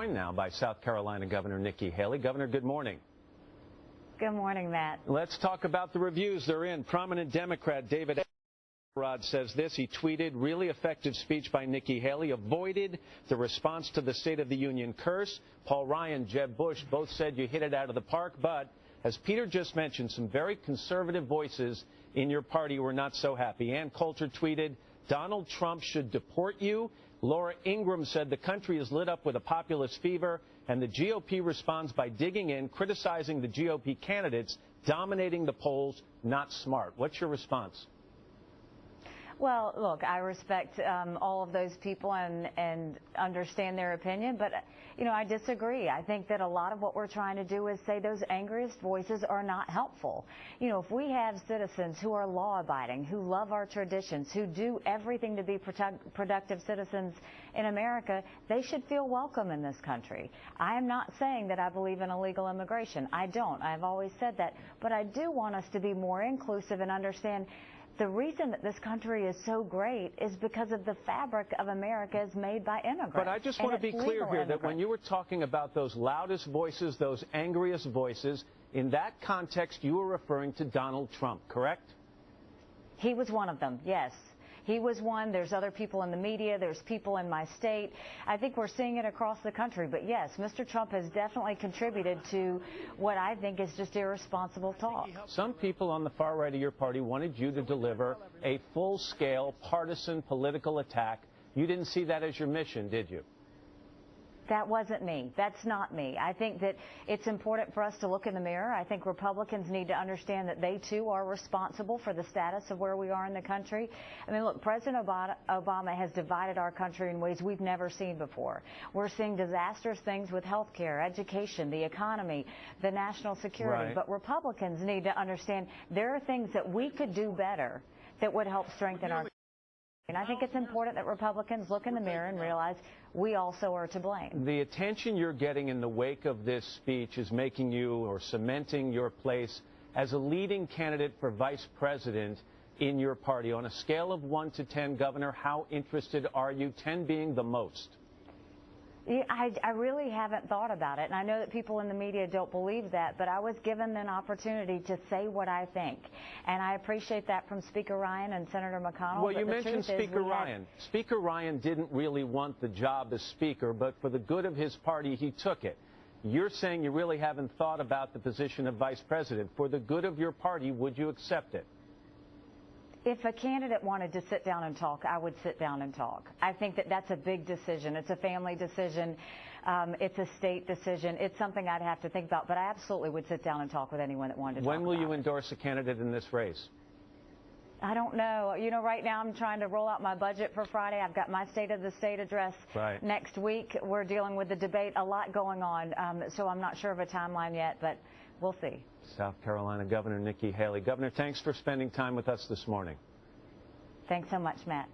joined now by South Carolina Governor Nikki Haley. Governor, good morning. Good morning, Matt. Let's talk about the reviews they're in. Prominent Democrat David Rod says this. He tweeted, really effective speech by Nikki Haley, avoided the response to the State of the Union curse. Paul Ryan, Jeb Bush both said you hit it out of the park, but as Peter just mentioned, some very conservative voices in your party were not so happy. Ann Coulter tweeted, Donald Trump should deport you. Laura Ingraham said the country is lit up with a populist fever, and the GOP responds by digging in, criticizing the GOP candidates, dominating the polls, not smart. What's your response? Well, look, I respect all of those people and understand their opinion, but, you know, I disagree. I think that a lot of what we're trying to do is say those angriest voices are not helpful. You know, if we have citizens who are law-abiding, who love our traditions, who do everything to be productive citizens in America, they should feel welcome in this country. I am not saying that I believe in illegal immigration. I don't. I've always said that. But I do want us to be more inclusive and understand the reason that this country is so great is because of the fabric of America is made by immigrants. But I just want to be clear here that when you were talking about those loudest voices, those angriest voices, in that context you were referring to Donald Trump, correct? He was one of them, yes. He was one. There's other people in the media. There's people in my state. I think we're seeing it across the country. But, yes, Mr. Trump has definitely contributed to what I think is just irresponsible talk. Some people on the far right of your party wanted you to deliver a full-scale partisan political attack. You didn't see that as your mission, did you? That wasn't me. That's not me. I think that it's important for us to look in the mirror. I think Republicans need to understand that they, too, are responsible for the status of where we are in the country. I mean, look, President Obama has divided our country in ways we've never seen before. We're seeing disastrous things with health care, education, the economy, the national security. Right. But Republicans need to understand there are things that we could do better that would help strengthen our country. And I think it's important that Republicans look in the mirror and realize we also are to blame. The attention you're getting in the wake of this speech is making you or cementing your place as a leading candidate for vice president in your party. On a scale of 1 to 10, Governor, how interested are you, 10 being the most? I really haven't thought about it, and I know that people in the media don't believe that, but I was given an opportunity to say what I think, and I appreciate that from Speaker Ryan and Senator McConnell. Well, you mentioned Speaker Ryan. Speaker Ryan didn't really want the job as Speaker, but for the good of his party, he took it. You're saying you really haven't thought about the position of Vice President. For the good of your party, would you accept it? If a candidate wanted to sit down and talk, I would sit down and talk. I think that that's a big decision. It's a family decision. It's a state decision. It's something I'd have to think about. But I absolutely would sit down and talk with anyone that wanted to talk about it. When will you endorse a candidate in this race? I don't know. You know, right now I'm trying to roll out my budget for Friday. I've got my State of the State address next week. We're dealing with the debate, a lot going on. So I'm not sure of a timeline yet, but we'll see. South Carolina Governor Nikki Haley. Governor, thanks for spending time with us this morning. Thanks so much, Matt.